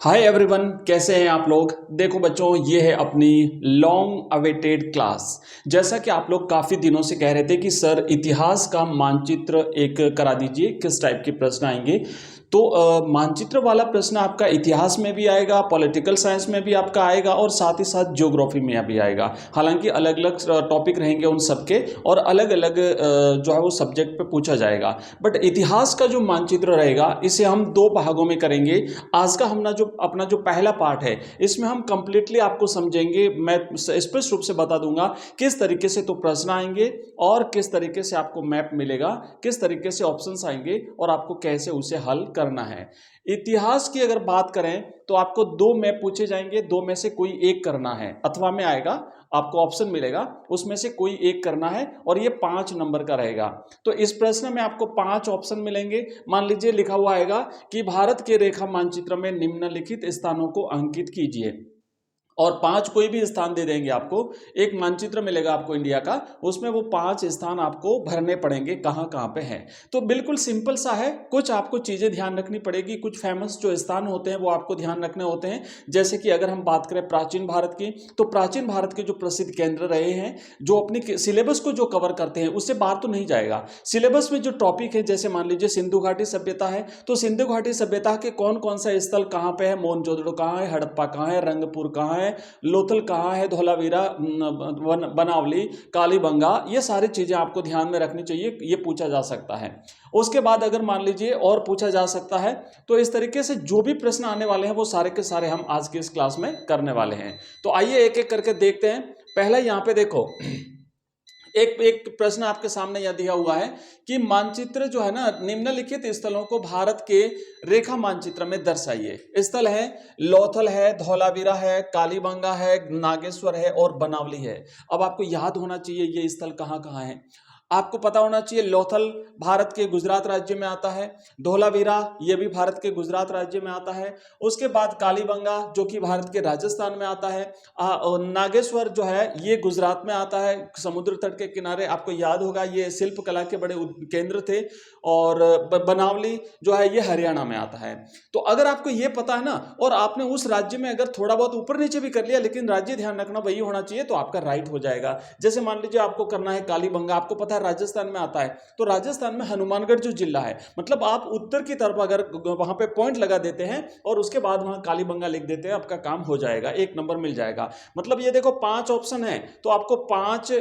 Hi everyone, कैसे हैं आप लोग। देखो बच्चों, ये है अपनी लॉन्ग अवेटेड क्लास। जैसा कि आप लोग काफ़ी दिनों से कह रहे थे कि सर इतिहास का मानचित्र एक करा दीजिए, किस टाइप के प्रश्न आएंगे। तो मानचित्र वाला प्रश्न आपका इतिहास में भी आएगा, पॉलिटिकल साइंस में भी आपका आएगा और साथ ही साथ ज्योग्राफी में भी आएगा। हालांकि अलग अलग टॉपिक रहेंगे उन सबके और अलग अलग जो है वो सब्जेक्ट पे पूछा जाएगा। बट इतिहास का जो मानचित्र रहेगा इसे हम दो भागों में करेंगे। आज का हम जो अपना जो पहला पार्ट है इसमें हम कंप्लीटली आपको समझेंगे। मैं स्पष्ट रूप से बता दूंगा किस तरीके से तो प्रश्न आएंगे और किस तरीके से आपको मैप मिलेगा, किस तरीके से ऑप्शंस आएंगे और आपको कैसे उसे हल करना है। इतिहास की अगर बात करें तो आपको दो मैप पूछे जाएंगे, दो में से कोई एक करना है। अथवा में आएगा, आपको ऑप्शन मिलेगा, उसमें से कोई एक करना है और ये 5 नंबर का रहेगा। तो इस प्रश्न में आपको 5 ऑप्शन मिलेंगे। मान लीजिए लिखा हुआ आएगा कि भारत के रेखा मानचित्र में निम्नलिखित स्थानों को अंकित कीजिए, और 5 कोई भी स्थान दे देंगे आपको। एक मानचित्र मिलेगा आपको इंडिया का, उसमें वो 5 स्थान आपको भरने पड़ेंगे कहाँ कहाँ पे हैं। तो बिल्कुल सिंपल सा है, कुछ आपको चीज़ें ध्यान रखनी पड़ेगी, कुछ फेमस जो स्थान होते हैं वो आपको ध्यान रखने होते हैं। जैसे कि अगर हम बात करें प्राचीन भारत की, तो प्राचीन भारत के जो प्रसिद्ध केंद्र रहे हैं, जो अपनी सिलेबस को जो कवर करते हैं, उससे बाहर तो नहीं जाएगा। सिलेबस में जो टॉपिक है, जैसे मान लीजिए सिंधु घाटी सभ्यता है, तो सिंधु घाटी सभ्यता के कौन कौन सा स्थल कहाँ पे है, मोहनजोदड़ो कहाँ है, हड़प्पा कहाँ है, रंगपुर कहाँ है, लोथल कहाँ है, धौलावीरा, बनावली, कालीबंगा, ये सारी चीजें आपको ध्यान में रखनी चाहिए, ये पूछा जा सकता है। उसके बाद अगर मान लीजिए और पूछा जा सकता है, तो इस तरीके से जो भी प्रश्न आने वाले हैं वो सारे के सारे हम आज की इस क्लास में करने वाले हैं। तो आइए एक एक करके देखते हैं। पहला यहाँ पे देखो, एक एक प्रश्न आपके सामने यह दिया हुआ है कि मानचित्र जो है ना, निम्नलिखित स्थलों को भारत के रेखा मानचित्र में दर्शाइए। स्थल है लोथल है, धौलावीरा है, कालीबंगा है, नागेश्वर है और बनावली है। अब आपको याद होना चाहिए ये स्थल कहाँ कहाँ है। आपको पता होना चाहिए लोथल भारत के गुजरात राज्य में आता है, धौलावीरा ये भी भारत के गुजरात राज्य में आता है। उसके बाद कालीबंगा जो कि भारत के राजस्थान में आता है। और नागेश्वर जो है ये गुजरात में आता है, समुद्र तट के किनारे। आपको याद होगा ये शिल्प कला के बड़े केंद्र थे। और बनावली जो है ये हरियाणा में आता है। तो अगर आपको ये पता है ना, और आपने उस राज्य में अगर थोड़ा बहुत ऊपर नीचे भी कर लिया, लेकिन राज्य ध्यान रखना वही होना चाहिए, तो आपका राइट हो जाएगा। जैसे मान लीजिए आपको करना है कालीबंगा, आपको पता है राजस्थान में आता है, तो राजस्थान में हनुमानगढ़ जो जिला है, मतलब आप उत्तर की तरफ अगर वहां पे पॉइंट लगा देते हैं और उसके बाद वहां कालीबंगा लिख देते हैं, आपका काम हो जाएगा, 1 नंबर मिल जाएगा। मतलब ये देखो 5 ऑप्शन है, तो आपको 5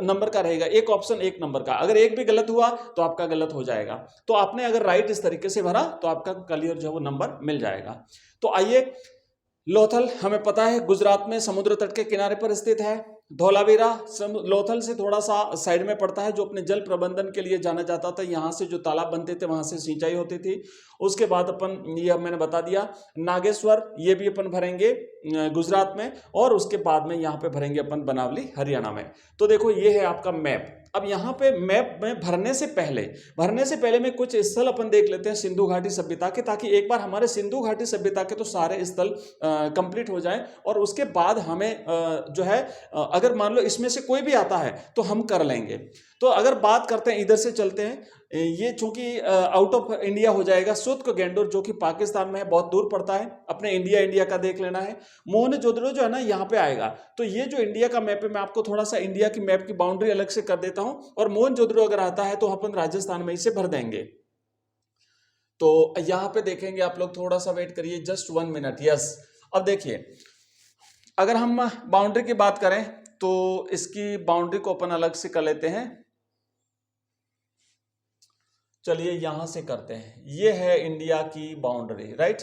नंबर का रहेगा, एक ऑप्शन 1 नंबर का। अगर एक भी गलत हुआ तो आपका गलत हो जाएगा। तो आपने अगर राइट इस तरीके से भरा तो आपका क्लियर जो है वो नंबर मिल जाएगा। तो आइए, लोथल हमें पता है गुजरात में समुद्र तट के किनारे पर स्थित है। धौलावीरा लोथल से थोड़ा सा साइड में पड़ता है, जो अपने जल प्रबंधन के लिए जाना जाता था। यहाँ से जो तालाब बनते थे वहां से सिंचाई होती थी। उसके बाद अपन ये मैंने बता दिया, नागेश्वर ये भी अपन भरेंगे गुजरात में, और उसके बाद में यहाँ पे भरेंगे अपन बनावली हरियाणा में। तो देखो ये है आपका मैप। अब यहाँ पे मैप में भरने से पहले में कुछ स्थल अपन देख लेते हैं सिंधु घाटी सभ्यता के, ताकि एक बार हमारे सिंधु घाटी सभ्यता के तो सारे स्थल कंप्लीट हो जाएं और उसके बाद हमें जो है अगर मान लो इसमें से कोई भी आता है तो हम कर लेंगे। तो अगर बात करते हैं, इधर से चलते हैं, ये चूंकि आउट ऑफ इंडिया हो जाएगा। सुत्क गेंडोर जो कि पाकिस्तान में है, बहुत दूर पड़ता है, अपने इंडिया का देख लेना है। मोहनजोदड़ो जो है ना यहाँ पे आएगा। तो ये जो इंडिया का मैप है, मैं आपको थोड़ा सा इंडिया की मैप की बाउंड्री अलग से कर देता हूं, और मोहनजोदड़ो अगर आता है तो अपन राजस्थान में इसे भर देंगे। तो यहां पे देखेंगे आप लोग, थोड़ा सा वेट करिए, जस्ट 1 मिनट। यस, अब देखिए, अगर हम बाउंड्री की बात करें तो इसकी बाउंड्री को अपन अलग से कर लेते हैं। चलिए यहां से करते हैं, ये है इंडिया की बाउंड्री, राइट।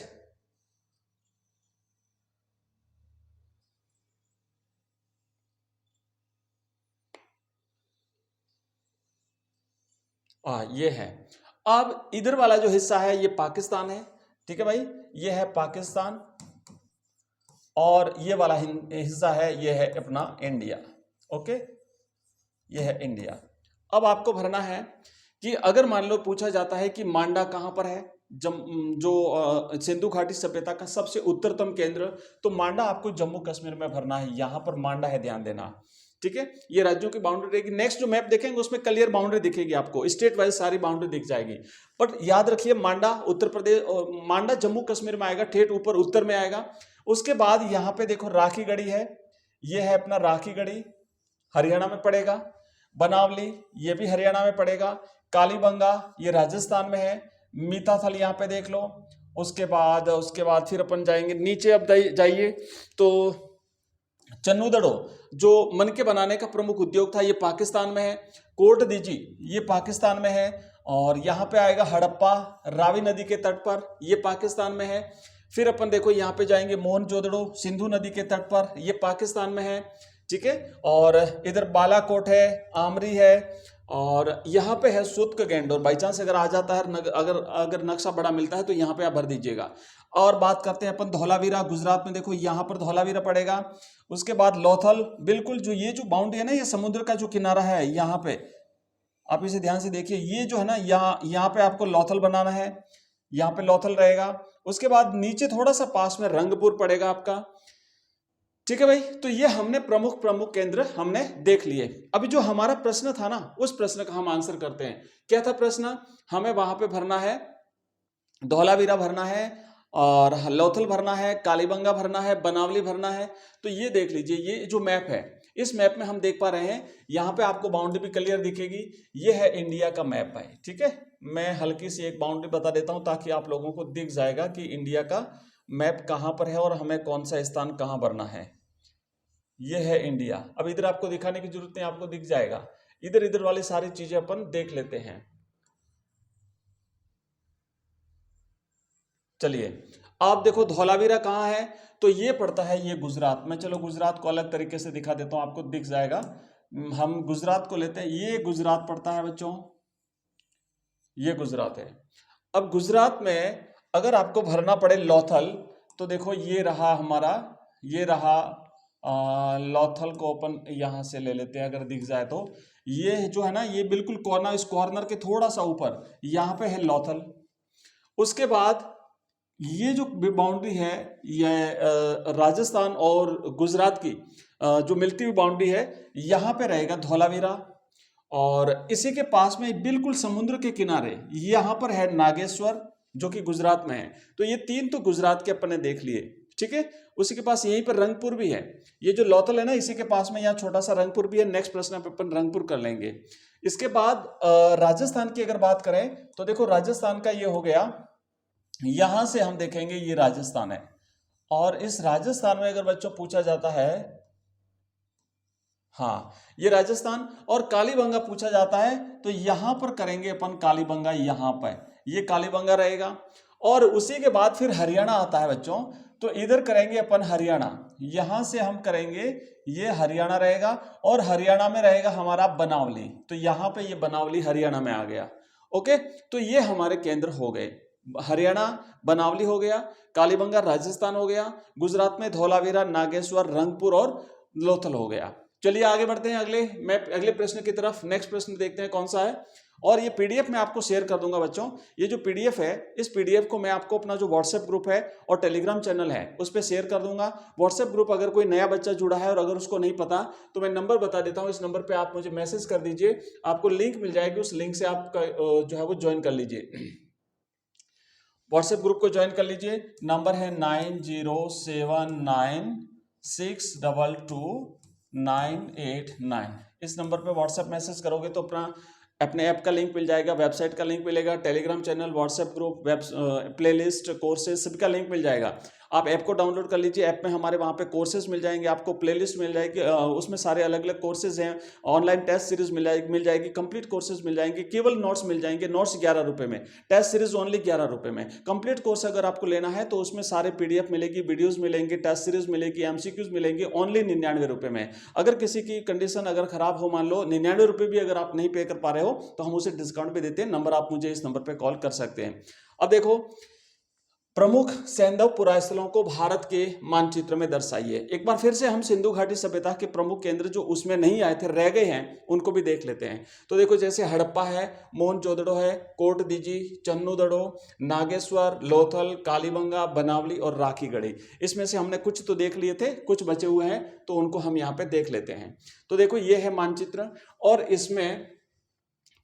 ये है। अब इधर वाला जो हिस्सा है ये पाकिस्तान है, ठीक है भाई, ये है पाकिस्तान। और ये वाला हिस्सा है, ये है अपना इंडिया। ओके, ये है इंडिया। अब आपको भरना है कि अगर मान लो पूछा जाता है कि मांडा कहां पर है, जो सिंधु घाटी सभ्यता का सबसे उत्तरतम केंद्र, तो मांडा आपको जम्मू कश्मीर में भरना है। यहां पर मांडा है, ध्यान देना। ठीक है, ये राज्यों की बाउंड्री रहेगी। नेक्स्ट जो मैप देखेंगे उसमें क्लियर बाउंड्री दिखेगी आपको, स्टेट वाइज सारी बाउंड्री दिख जाएगी। बट याद रखिए मांडा उत्तर प्रदेश, मांडा जम्मू कश्मीर में आएगा, ठेठ ऊपर उत्तर में आएगा। उसके बाद यहाँ पे देखो राखी गढ़ी है, ये है अपना राखी गढ़ी, हरियाणा में पड़ेगा। बनावली ये भी हरियाणा में पड़ेगा। कालीबंगा ये राजस्थान में है। मीताथल यहाँ पे देख लो। उसके बाद फिर अपन जाएंगे नीचे, अब जाइए तो चन्नूदड़ो जो मन के बनाने का प्रमुख उद्योग था, ये पाकिस्तान में है। कोट दीजी ये पाकिस्तान में है। और यहाँ पे आएगा हड़प्पा रावी नदी के तट पर, ये पाकिस्तान में है। फिर अपन देखो यहाँ पे जाएंगे मोहनजोदड़ो सिंधु नदी के तट पर, ये पाकिस्तान में है। ठीक है, और इधर बालाकोट है, आमरी है, और यहाँ पे है सुत्क गेंडोर। बाई चांस अगर आ जाता है, अगर नक्शा बड़ा मिलता है तो यहाँ पे आप भर दीजिएगा। और बात करते हैं अपन धौलावीरा, गुजरात में देखो यहाँ पर धौलावीरा पड़ेगा। उसके बाद लोथल, बिल्कुल जो ये जो बाउंड्री है ना, ये समुद्र का जो किनारा है, यहाँ पे आप इसे ध्यान से देखिए, ये जो है ना यहाँ पे आपको लोथल बनाना है, यहाँ पे लोथल रहेगा। उसके बाद नीचे थोड़ा सा पास में रंगपुर पड़ेगा आपका। ठीक है भाई, तो ये हमने प्रमुख केंद्र हमने देख लिए। अभी जो हमारा प्रश्न था ना, उस प्रश्न का हम आंसर करते हैं। क्या था प्रश्न? हमें वहां पे भरना है, धौलावीरा भरना है, और लोथल भरना है, कालीबंगा भरना है, बनावली भरना है। तो ये देख लीजिए, ये जो मैप है, इस मैप में हम देख पा रहे हैं, यहाँ पे आपको बाउंड्री भी क्लियर दिखेगी। ये है इंडिया का मैप भाई। ठीक है, मैं हल्की सी एक बाउंड्री बता देता हूँ ताकि आप लोगों को दिख जाएगा कि इंडिया का मैप कहाँ पर है और हमें कौन सा स्थान कहाँ भरना है। ये है इंडिया। अब इधर आपको दिखाने की जरूरत नहीं, आपको दिख जाएगा। इधर वाली सारी चीजें अपन देख लेते हैं। चलिए, आप देखो धौलावीरा कहाँ है, तो ये पड़ता है ये गुजरात में। चलो गुजरात को अलग तरीके से दिखा देता हूं, आपको दिख जाएगा। हम गुजरात को लेते हैं, ये गुजरात पड़ता है बच्चों, ये गुजरात है। अब गुजरात में अगर आपको भरना पड़े लोथल, तो देखो ये रहा हमारा, ये रहा लोथल को अपन यहां से ले लेते हैं, अगर दिख जाए तो। ये जो है ना, ये बिल्कुल कॉर्नर, इस कॉर्नर के थोड़ा सा ऊपर यहां पे है लोथल। उसके बाद ये जो बाउंड्री है, ये राजस्थान और गुजरात की जो मिलती हुई बाउंड्री है, यहाँ पे रहेगा धौलावीरा। और इसी के पास में बिल्कुल समुद्र के किनारे यहाँ पर है नागेश्वर, जो कि गुजरात में है। तो ये तीन तो गुजरात के अपने देख लिए। ठीक है, उसी के पास यहीं पर रंगपुर भी है। ये जो लोथल है ना, इसी के पास में यहाँ छोटा सा रंगपुर भी है। नेक्स्ट प्रश्न पे अपन रंगपुर कर लेंगे। इसके बाद राजस्थान की अगर बात करें तो देखो राजस्थान का ये हो गया, यहां से हम देखेंगे ये राजस्थान है। और इस राजस्थान में अगर बच्चों पूछा जाता है, हाँ ये राजस्थान, और कालीबंगा पूछा जाता है, तो यहां पर करेंगे अपन कालीबंगा, यहां पर ये कालीबंगा रहेगा। और उसी के बाद फिर हरियाणा आता है बच्चों, तो इधर करेंगे अपन हरियाणा, यहां से हम करेंगे, ये हरियाणा रहेगा। और हरियाणा में रहेगा हमारा बनावली, तो यहां पे ये बनावली हरियाणा में आ गया। ओके, तो ये हमारे केंद्र हो गए। हरियाणा बनावली हो गया, कालीबंगा राजस्थान हो गया, गुजरात में धौलावीरा, नागेश्वर, रंगपुर और लोथल हो गया। चलिए आगे बढ़ते हैं अगले प्रश्न की तरफ। नेक्स्ट प्रश्न देखते हैं कौन सा है। और ये पीडीएफ मैं आपको शेयर कर दूंगा बच्चों। ये जो पीडीएफ है, इस पीडीएफ को मैं आपको अपना जो व्हाट्सएप ग्रुप है और टेलीग्राम चैनल है उस पर शेयर कर दूंगा। व्हाट्सएप ग्रुप अगर कोई नया बच्चा जुड़ा है और अगर उसको नहीं पता, तो मैं नंबर बता देता हूँ, इस नंबर पे आप मुझे मैसेज कर दीजिए, आपको लिंक मिल जाएगी, उस लिंक से आप जो है वो ज्वाइन कर लीजिए, व्हाट्सएप ग्रुप को ज्वाइन कर लीजिए। नंबर है 9079622989। इस नंबर पे व्हाट्सएप मैसेज करोगे तो अपने ऐप का लिंक मिल जाएगा, वेबसाइट का लिंक मिलेगा, Telegram channel, WhatsApp group, playlist, courses सभी का लिंक मिल जाएगा। आप ऐप को डाउनलोड कर लीजिए। ऐप में हमारे वहाँ पे कोर्सेज मिल जाएंगे, आपको प्लेलिस्ट मिल जाएगी, उसमें सारे अलग अलग कोर्सेज हैं। ऑनलाइन टेस्ट सीरीज मिल जाएगी, कंप्लीट कोर्सेज मिल जाएंगे, केवल नोट्स मिल जाएंगे। नोट्स 11 रुपये में, टेस्ट सीरीज ओनली 11 रुपये में। कंप्लीट कोर्स अगर आपको लेना है तो उसमें सारे पीडीएफ मिलेगी, वीडियोज मिलेंगे, टेस्ट सीरीज मिलेगी, एमसीक्यूज मिलेंगे, ओनली 99 रुपये में। अगर किसी की कंडीशन अगर खराब हो, मान लो 99 रुपये भी अगर आप नहीं पे कर पा रहे हो, तो हम उसे डिस्काउंट भी देते हैं। नंबर आप मुझे इस नंबर पर कॉल कर सकते हैं। अब देखो प्रमुख सैंधव पुरास्थलों को भारत के मानचित्र में दर्शाइए। एक बार फिर से हम सिंधु घाटी सभ्यता के प्रमुख केंद्र जो उसमें नहीं आए थे, रह गए हैं, उनको भी देख लेते हैं। तो देखो, जैसे हड़प्पा है, मोहनजोदड़ो है, कोटदीजी, चन्नूदड़ो, नागेश्वर, लोथल, कालीबंगा, बनावली और राखीगढ़ी। इसमें से हमने कुछ तो देख लिए थे, कुछ बचे हुए हैं, तो उनको हम यहाँ पे देख लेते हैं। तो देखो, ये है मानचित्र और इसमें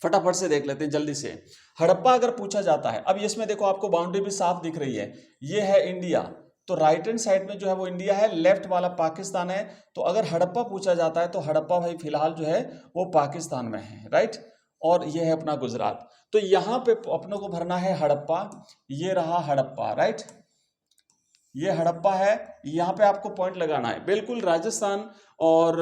फटाफट से देख लेते हैं जल्दी से। हड़प्पा अगर पूछा जाता है, अब इसमें देखो आपको बाउंड्री भी साफ दिख रही है, ये है इंडिया, तो राइट हैंड साइड में जो है वो इंडिया है, लेफ्ट वाला पाकिस्तान है। तो अगर हड़प्पा पूछा जाता है तो हड़प्पा भाई फिलहाल जो है वो पाकिस्तान में है, राइट। और ये है अपना गुजरात। तो यहाँ पे अपनों को भरना है हड़प्पा, ये रहा हड़प्पा, राइट, ये हड़प्पा है। यहाँ पे आपको पॉइंट लगाना है, बिल्कुल राजस्थान और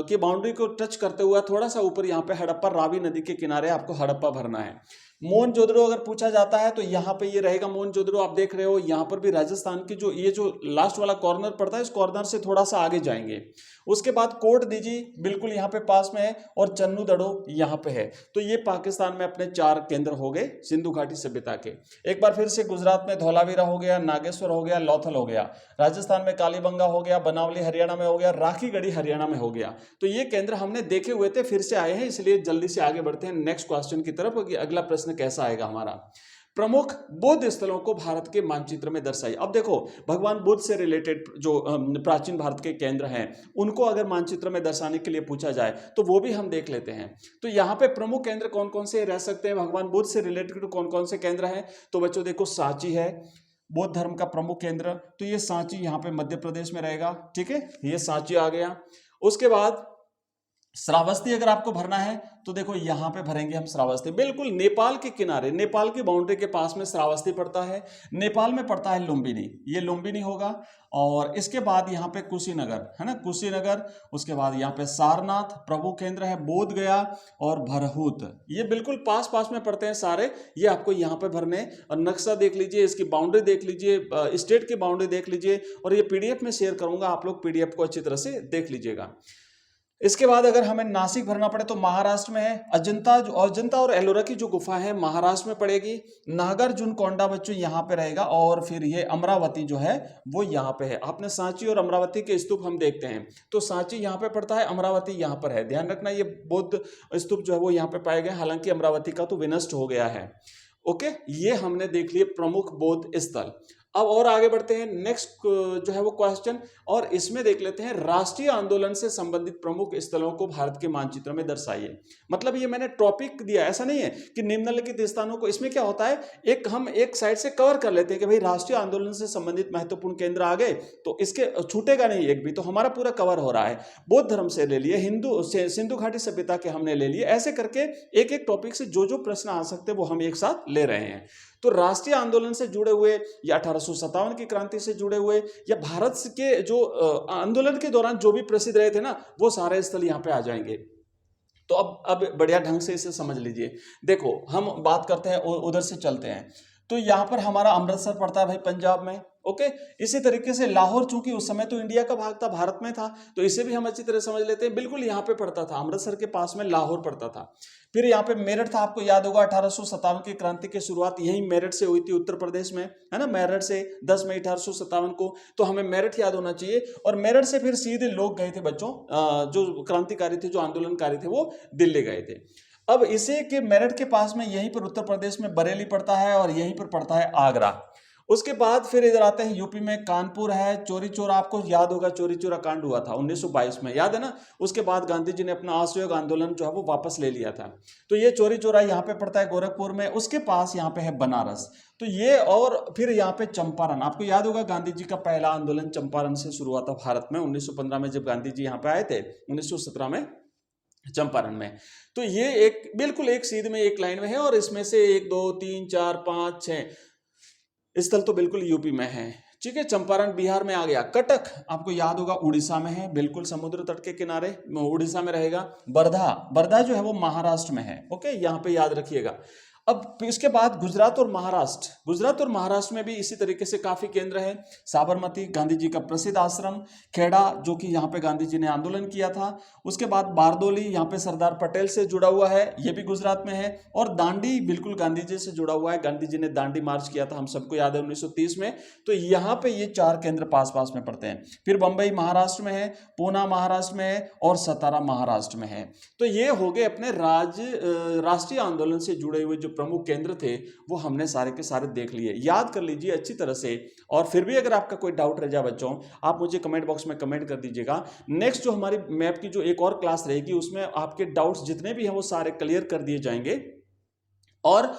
की बाउंड्री को टच करते हुआ थोड़ा सा ऊपर यहाँ पे हड़प्पा, रावी नदी के किनारे आपको हड़प्पा भरना है। मोहनजोदड़ो अगर पूछा जाता है तो यहाँ पे ये रहेगा मोहनजोदड़ो, आप देख रहे हो यहाँ पर भी राजस्थान की जो ये जो लास्ट वाला कॉर्नर पड़ता है, इस कॉर्नर से थोड़ा सा आगे जाएंगे। उसके बाद कोटदीजी बिल्कुल यहाँ पे पास में है और चन्नूदड़ो यहाँ पे है। तो ये पाकिस्तान में अपने 4 केंद्र हो गए सिंधु घाटी सभ्यता के। एक बार फिर से गुजरात में धौलावीरा हो गया, नागेश्वर हो गया, लोथल हो गया, राजस्थान में कालीबंगा हो गया, बनावली हरियाणा में हो गया, राखीगढ़ी हरियाणा में हो गया। तो ये केंद्र हमने देखे हुए थे, फिर से आए हैं, इसलिए जल्दी से आगे बढ़ते हैं नेक्स्ट क्वेश्चन की तरफ कि अगला प्रश्न कैसा आएगा हमारा। प्रमुख बौद्ध स्थलों को भारत के मानचित्र में दर्शाइए। अब देखो, भगवान बुद्ध से रिलेटेड जो प्राचीन भारत के केंद्र हैं, उनको अगर मानचित्र में दर्शाने के लिए पूछा जाए तो वो भी हम देख लेते हैं। तो यहाँ पे प्रमुख केंद्र कौन कौन से रह सकते हैं, भगवान बुद्ध से रिलेटेड कौन कौन से केंद्र हैं। तो बच्चों देखो, सांची है बौद्ध धर्म का प्रमुख केंद्र, तो ये सांची यहाँ पे मध्य प्रदेश में रहेगा, ठीक है, ये सांची आ गया। उसके बाद श्रावस्ती अगर आपको भरना है तो देखो यहाँ पे भरेंगे हम श्रावस्ती, बिल्कुल नेपाल के किनारे, नेपाल की बाउंड्री के पास में श्रावस्ती पड़ता है। नेपाल में पड़ता है लुम्बिनी, ये लुम्बिनी होगा। और इसके बाद यहाँ पे कुशीनगर है ना, कुशीनगर। उसके बाद यहाँ पे सारनाथ प्रभु केंद्र है, बोध गया और भरहूत, ये बिल्कुल पास पास में पड़ते हैं सारे, ये आपको यहाँ पे भरने। और नक्शा देख लीजिए, इसकी बाउंड्री देख लीजिए, स्टेट की बाउंड्री देख लीजिए, और ये पीडीएफ में शेयर करूंगा, आप लोग पीडीएफ को अच्छी तरह से देख लीजिएगा। इसके बाद अगर हमें नासिक भरना पड़े तो महाराष्ट्र में है, अजंता और एलोरा की जो गुफा है महाराष्ट्र में पड़ेगी। नागार्जुन कोंडा बच्चों यहाँ पे रहेगा, और फिर ये अमरावती जो है वो यहाँ पे है। आपने सांची और अमरावती के स्तूप हम देखते हैं, तो सांची यहाँ पे पड़ता है, अमरावती यहाँ पर है, ध्यान रखना। ये बौद्ध स्तूप जो है वो यहाँ पे पाए गए, हालांकि अमरावती का तो विनष्ट हो गया है। ओके, ये हमने देख लिए प्रमुख बौद्ध स्थल। अब और आगे बढ़ते हैं, नेक्स्ट जो है वो क्वेश्चन, और इसमें देख लेते हैं राष्ट्रीय आंदोलन से संबंधित प्रमुख स्थलों को भारत के मानचित्र में दर्शाइए। मतलब ये मैंने टॉपिक दिया, ऐसा नहीं है कि निम्नलिखित स्थानों को, इसमें क्या होता है, एक हम एक साइड से कवर कर लेते हैं कि भाई राष्ट्रीय आंदोलन से संबंधित महत्वपूर्ण केंद्र आ गए, तो इसके छूटेगा नहीं एक भी, तो हमारा पूरा कवर हो रहा है। बौद्ध धर्म से ले लिए, हिंदू से सिंधु घाटी सभ्यता के हमने ले लिए, ऐसे करके एक एक टॉपिक से जो जो प्रश्न आ सकते हैं वो हम एक साथ ले रहे हैं। तो राष्ट्रीय आंदोलन से जुड़े हुए, या 1857 की क्रांति से जुड़े हुए, या भारत के जो आंदोलन के दौरान जो भी प्रसिद्ध रहे थे ना, वो सारे स्थल यहाँ पे आ जाएंगे। तो अब बढ़िया ढंग से इसे समझ लीजिए। देखो, हम बात करते हैं, उधर से चलते हैं। तो यहाँ पर हमारा अमृतसर पड़ता है भाई पंजाब में, ओके। इसी तरीके से लाहौर, चूंकि उस समय तो इंडिया का भाग था, भारत में था, तो इसे भी हम अच्छी तरह समझ लेते हैं। बिल्कुल यहाँ पे पड़ता था, अमृतसर के पास में लाहौर पड़ता था। फिर यहाँ पे मेरठ था, आपको याद होगा 1857 की क्रांति की शुरुआत यही मेरठ से हुई थी, उत्तर प्रदेश में, है ना, मेरठ से 10 मई 1857 को, तो हमें मेरठ याद होना चाहिए। और मेरठ से फिर सीधे लोग गए थे बच्चों, जो क्रांतिकारी थे, जो आंदोलनकारी थे, वो दिल्ली गए थे। अब इसे के मेरठ के पास में यहीं पर उत्तर प्रदेश में बरेली पड़ता है, और यहीं पर पड़ता है आगरा। उसके बाद फिर इधर आते हैं, यूपी में कानपुर है, चोरी चोरा, आपको याद होगा चोरी चोरा कांड हुआ था 1922 में, याद है ना। उसके बाद गांधी जी ने अपना असहयोग आंदोलन जो है वो वापस ले लिया था, तो ये चोरी चोरा यहाँ पे पड़ता है गोरखपुर में। उसके पास यहाँ पे है बनारस, तो ये, और फिर यहाँ पे चंपारण, आपको याद होगा गांधी जी का पहला आंदोलन चंपारण से शुरू हुआ था भारत में 1915 में, जब गांधी जी यहाँ पे आए थे 1917 में चंपारण में। तो ये एक बिल्कुल एक सीध में एक लाइन में है, और इसमें से 1 2 3 4 5 6 स्थल तो बिल्कुल यूपी में है, ठीक है। चंपारण बिहार में आ गया। कटक आपको याद होगा उड़ीसा में है, बिल्कुल समुद्र तट के किनारे उड़ीसा में रहेगा। वर्धा जो है वो महाराष्ट्र में है, ओके, यहाँ पे याद रखिएगा। अब इसके बाद गुजरात और महाराष्ट्र में भी इसी तरीके से काफी केंद्र हैं। साबरमती गांधी जी का प्रसिद्ध आश्रम, खेड़ा जो कि यहाँ पे गांधी जी ने आंदोलन किया था, उसके बाद बारदोली यहाँ पे सरदार पटेल से जुड़ा हुआ है, ये भी गुजरात में है, और दांडी बिल्कुल गांधी जी से जुड़ा हुआ है, गांधी जी ने दांडी मार्च किया था, हम सबको याद है 1930 में। तो यहाँ पे ये 4 केंद्र पास पास में पड़ते हैं। फिर बंबई महाराष्ट्र में है, पूना महाराष्ट्र में है, और सतारा महाराष्ट्र में है। तो ये हो गए अपने राष्ट्रीय आंदोलन से जुड़े हुए जो प्रमुख केंद्र थे, वो हमने सारे के सारे देख लिए। याद कर लीजिए अच्छी तरह से, और फिर भी अगर आपका कोई डाउट रह जाए बच्चों, आप मुझे कमेंट बॉक्स में कमेंट कर दीजिएगा। नेक्स्ट जो हमारी मैप की जो एक और क्लास रहेगी, उसमें आपके डाउट्स जितने भी हैं वो सारे क्लियर कर दिए जाएंगे, और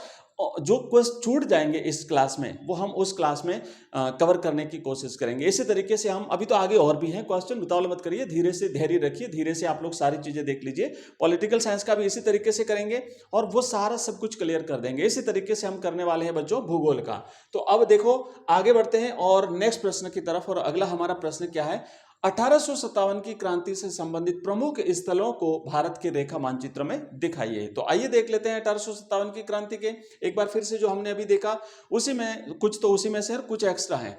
जो क्वेश्चन छूट जाएंगे इस क्लास में वो हम उस क्लास में कवर करने की कोशिश करेंगे। इसी तरीके से हम अभी तो आगे और भी हैं क्वेश्चन, उतावल मत करिए, धीरे से धैर्य रखिए, धीरे से आप लोग सारी चीजें देख लीजिए। पॉलिटिकल साइंस का भी इसी तरीके से करेंगे और वो सारा सब कुछ क्लियर कर देंगे। इसी तरीके से हम करने वाले हैं बच्चों भूगोल का। तो अब देखो आगे बढ़ते हैं और नेक्स्ट प्रश्न की तरफ। और अगला हमारा प्रश्न क्या है, 1857 की क्रांति से संबंधित प्रमुख स्थलों को भारत के रेखा मानचित्र में दिखाइए। तो आइए देख लेते हैं 1857 की क्रांति के एक बार फिर से जो हमने अभी देखा, उसी में कुछ तो उसी में से कुछ एक्स्ट्रा है।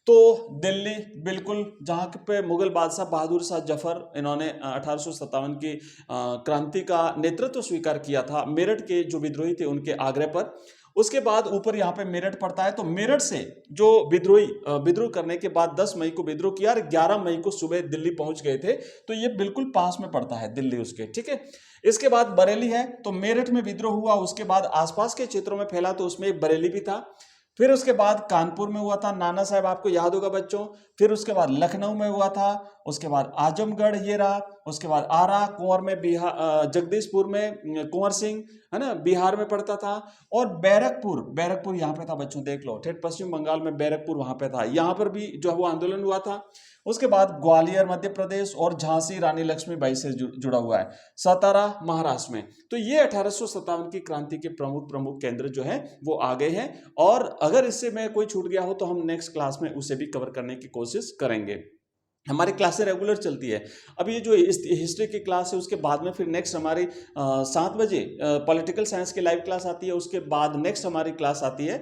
तो दिल्ली बिल्कुल, जहां पे मुगल बादशाह बहादुर शाह जफर, इन्होंने 1857 की क्रांति का नेतृत्व स्वीकार किया था मेरठ के जो विद्रोही थे उनके आग्रह पर। उसके बाद ऊपर यहाँ पे मेरठ पड़ता है, तो मेरठ से जो विद्रोह करने के बाद 10 मई को विद्रोह किया और 11 मई को सुबह दिल्ली पहुंच गए थे। तो ये बिल्कुल पास में पड़ता है दिल्ली उसके, ठीक है। इसके बाद बरेली है, तो मेरठ में विद्रोह हुआ, उसके बाद आसपास के क्षेत्रों में फैला, तो उसमें एक बरेली भी था। फिर उसके बाद कानपुर में हुआ था, नाना साहब आपको याद होगा बच्चों। फिर उसके बाद लखनऊ में हुआ था, उसके बाद आजमगढ़ ये रहा, उसके बाद आरा, कुंवर में बिहार, जगदीशपुर में कुंवर सिंह, है ना, बिहार में पड़ता था। और बैरकपुर यहाँ पे था बच्चों, देख लो, ठेठ पश्चिम बंगाल में बैरकपुर वहां पे था, यहाँ पर भी जो है वो आंदोलन हुआ था। उसके बाद ग्वालियर मध्य प्रदेश और झांसी रानी लक्ष्मीबाई से जुड़ा हुआ है, सतारा महाराष्ट्र में। तो ये 1857 की क्रांति के प्रमुख केंद्र जो है वो आ गए हैं। और अगर इससे में कोई छूट गया हो तो हम नेक्स्ट क्लास में उसे भी कवर करने की कोशिश करेंगे। हमारी क्लासें रेगुलर चलती है। अब ये जो हिस्ट्री की क्लास है उसके बाद में फिर नेक्स्ट हमारी 7 बजे पॉलिटिकल साइंस की लाइव क्लास आती है। उसके बाद नेक्स्ट हमारी क्लास आती है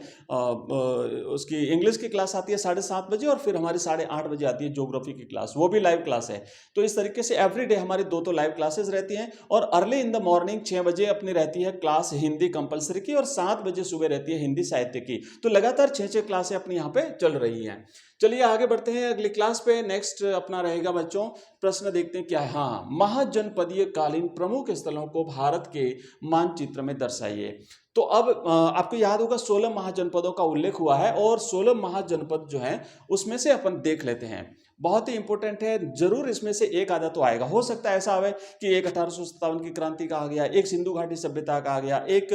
उसकी इंग्लिश की क्लास आती है 7:30 बजे, और फिर हमारी 8:30 बजे आती है ज्योग्राफी की क्लास, वो भी लाइव क्लास है। तो इस तरीके से एवरीडे हमारी 2 लाइव क्लासेस रहती हैं। और अर्ली इन द मॉर्निंग 6 बजे अपनी रहती है क्लास हिंदी कंपलसरी की, और 7 बजे सुबह रहती है हिंदी साहित्य की। तो लगातार 6 क्लासें अपनी यहाँ पे चल रही हैं। चलिए आगे बढ़ते हैं अगली क्लास पे। नेक्स्ट अपना रहेगा बच्चों, प्रश्न देखते हैं क्या है। हाँ, महाजनपदीय कालीन प्रमुख स्थलों को भारत के मानचित्र में दर्शाइए। तो अब आपको याद होगा 16 महाजनपदों का उल्लेख हुआ है, और 16 महाजनपद जो है उसमें से अपन देख लेते हैं। बहुत ही इंपॉर्टेंट है, जरूर इसमें से एक आधा तो आएगा। हो सकता है ऐसा आवे कि एक 1857 की क्रांति का आ गया, एक सिंधु घाटी सभ्यता का आ गया, एक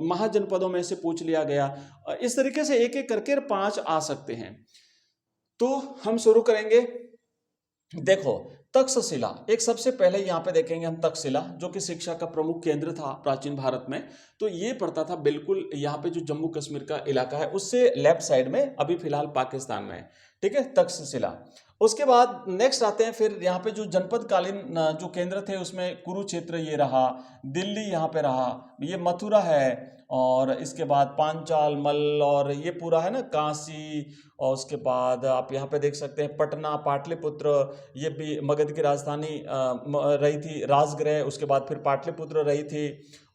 महाजनपदों में से पूछ लिया गया। इस तरीके से एक एक करके 5 आ सकते हैं। तो हम शुरू करेंगे। देखो, तक्षशिला एक सबसे पहले यहाँ पे देखेंगे हम, तक्षशिला जो कि शिक्षा का प्रमुख केंद्र था प्राचीन भारत में। तो ये पड़ता था बिल्कुल यहाँ पे जो जम्मू कश्मीर का इलाका है उससे लेफ्ट साइड में, अभी फिलहाल पाकिस्तान में है, ठीक है, तक्षशिला। उसके बाद नेक्स्ट आते हैं फिर यहाँ पे जो जनपद कालीन जो केंद्र थे उसमें कुरुक्षेत्र ये रहा, दिल्ली यहाँ पे रहा, ये मथुरा है, और इसके बाद पांचाल, मल, और ये पूरा है ना काशी। और उसके बाद आप यहाँ पे देख सकते हैं पटना, पाटलिपुत्र, ये भी मगध की राजधानी रही थी, राजगृह। उसके बाद फिर पाटलिपुत्र रही थी।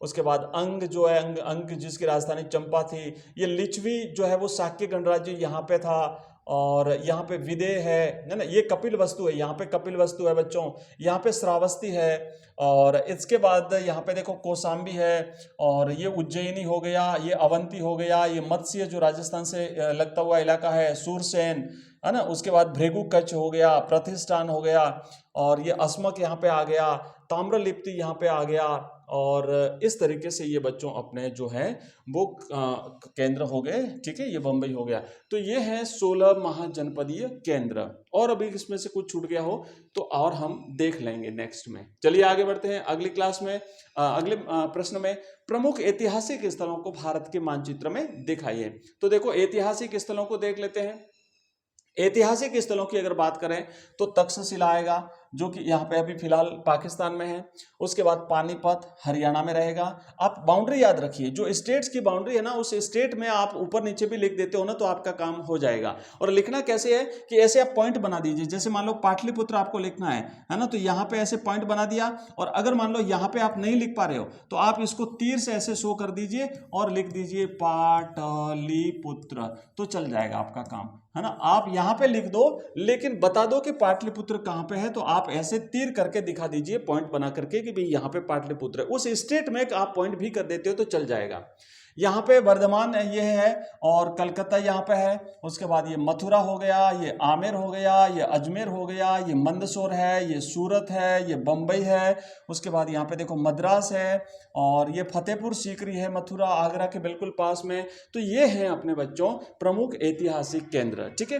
उसके बाद अंग जो है, अंग जिसकी राजधानी चंपा थी। ये लिच्छवी जो है वो शाक्य गणराज्य यहाँ पे था। और यहाँ पे विदेह है ना, ये कपिल वस्तु है, यहाँ पे कपिल वस्तु है बच्चों, यहाँ पे श्रावस्ती है। और इसके बाद यहाँ पे देखो कौशाम्बी है, और ये उज्जैनी हो गया, ये अवंती हो गया, ये मत्स्य जो राजस्थान से लगता हुआ इलाका है, सूरसेन है ना। उसके बाद भृगु कच्छ हो गया, प्रतिष्ठान हो गया, और ये अस्मक यहाँ पे आ गया, ताम्रलिप्ति यहाँ पे आ गया। और इस तरीके से ये बच्चों अपने जो है वो केंद्र हो गए, ठीक है, ये बंबई हो गया। तो ये है 16 महाजनपदीय केंद्र। और अभी इसमें से कुछ छूट गया हो तो और हम देख लेंगे नेक्स्ट में। चलिए आगे बढ़ते हैं अगली क्लास में। अगले प्रश्न में, प्रमुख ऐतिहासिक स्थलों को भारत के मानचित्र में दिखाइए। तो देखो ऐतिहासिक स्थलों को देख लेते हैं। ऐतिहासिक स्थलों की अगर बात करें तो तक्षशिला आएगा, जो कि यहाँ पे अभी फिलहाल पाकिस्तान में है। उसके बाद पानीपत हरियाणा में रहेगा। आप बाउंड्री याद रखिए, जो स्टेट्स की बाउंड्री है ना, उस स्टेट में आप ऊपर नीचे भी लिख देते हो ना तो आपका काम हो जाएगा। और लिखना कैसे है कि ऐसे आप पॉइंट बना दीजिए, जैसे मान लो पाटलिपुत्र आपको लिखना है ना, तो यहाँ पे ऐसे पॉइंट बना दिया। और अगर मान लो यहाँ पे आप नहीं लिख पा रहे हो तो आप इसको तीर से ऐसे शो कर दीजिए और लिख दीजिए पाटलिपुत्र, तो चल जाएगा आपका काम, है ना। आप यहां पे लिख दो लेकिन बता दो कि पाटलिपुत्र कहां पे है, तो आप ऐसे तीर करके दिखा दीजिए पॉइंट बना करके कि भाई यहां पे पाटलिपुत्र है। उस स्टेट में आप पॉइंट भी कर देते हो तो चल जाएगा। यहाँ पे वर्धमान ये है और कलकत्ता यहाँ पे है। उसके बाद ये मथुरा हो गया, ये आमेर हो गया, ये अजमेर हो गया, ये मंदसौर है, ये सूरत है, ये बम्बई है। उसके बाद यहाँ पे देखो मद्रास है और ये फतेहपुर सीकरी है, मथुरा आगरा के बिल्कुल पास में। तो ये हैं अपने बच्चों प्रमुख ऐतिहासिक केंद्र, ठीक है।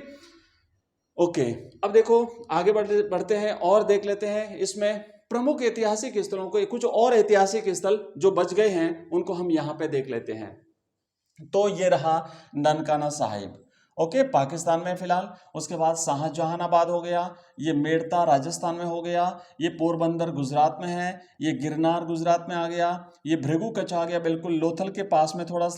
ओके, अब देखो आगे बढ़ते हैं और देख लेते हैं इसमें प्रमुख ऐतिहासिक स्थलों को। कुछ और ऐतिहासिक स्थल जो बच गए हैं उनको हम यहां पे देख लेते हैं। तो ये रहा ननकाना साहिब, ओके, पाकिस्तान में फिलहाल। उसके बाद शाहजहानाबाद हो गया, ये मेड़ता राजस्थान में हो गया, ये पोरबंदर गुजरात में है, ये गिरनार गुजरात में आ गया, ये भृगु कच्छ आ गया बिल्कुल लोथल के पास में थोड़ा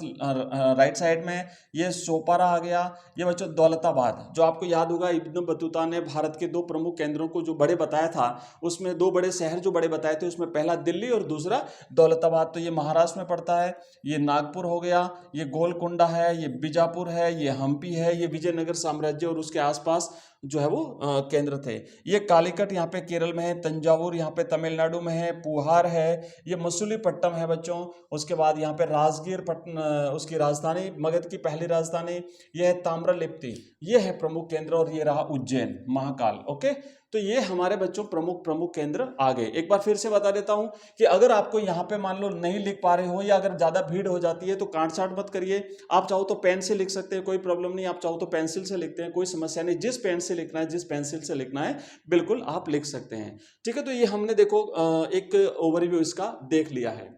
राइट साइड में, ये सोपारा आ गया। ये बच्चों दौलताबाद, जो आपको याद होगा इब्न बतूता ने भारत के दो प्रमुख केंद्रों को जो बड़े बताया था, उसमें दो बड़े शहर जो बड़े बताए थे, उसमें पहला दिल्ली और दूसरा दौलताबाद। तो ये महाराष्ट्र में पड़ता है। ये नागपुर हो गया, ये गोलकोंडा है, ये बीजापुर है, ये हम्पी है, ये विजयनगर साम्राज्य और उसके आसपास जो है वो केंद्र थे। ये कालीकट यहाँ पे केरल में है, तंजावुर यहाँ पे तमिलनाडु में है, पुहार है, ये मसूलीपट्टम है बच्चों। उसके बाद यहाँ पे राजगीर उसकी राजधानी, मगध की पहली राजधानी, ये है ताम्रलिप्ति। ये है प्रमुख केंद्र और ये रहा उज्जैन महाकाल। ओके, तो ये हमारे बच्चों प्रमुख केंद्र आ गए। एक बार फिर से बता देता हूं कि अगर आपको यहाँ पे मान लो नहीं लिख पा रहे हो या अगर ज्यादा भीड़ हो जाती है तो काट छाट मत करिए। आप चाहो तो पेन से लिख सकते हैं, कोई प्रॉब्लम नहीं। आप चाहो तो पेंसिल से लिखते हैं, कोई समस्या नहीं। जिस पेन से लिखना है, जिस पेंसिल से लिखना है, बिल्कुल आप लिख सकते हैं, ठीक है। तो ये हमने देखो एक ओवरव्यू इसका देख लिया है।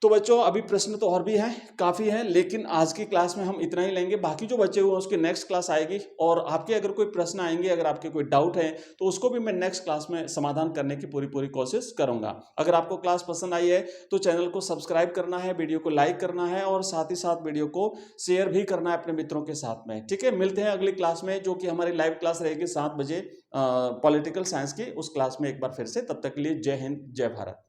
तो बच्चों अभी प्रश्न तो और भी हैं, काफ़ी हैं, लेकिन आज की क्लास में हम इतना ही लेंगे। बाकी जो बच्चे हुए हैं उसकी नेक्स्ट क्लास आएगी और आपके अगर कोई प्रश्न आएंगे, अगर आपके कोई डाउट है तो उसको भी मैं नेक्स्ट क्लास में समाधान करने की पूरी कोशिश करूंगा। अगर आपको क्लास पसंद आई है तो चैनल को सब्सक्राइब करना है, वीडियो को लाइक करना है और साथ ही साथ वीडियो को शेयर भी करना है अपने मित्रों के साथ में, ठीक है। मिलते हैं अगली क्लास में, जो कि हमारी लाइव क्लास रहेगी 7 बजे पॉलिटिकल साइंस की। उस क्लास में एक बार फिर से, तब तक के लिए जय हिंद जय भारत।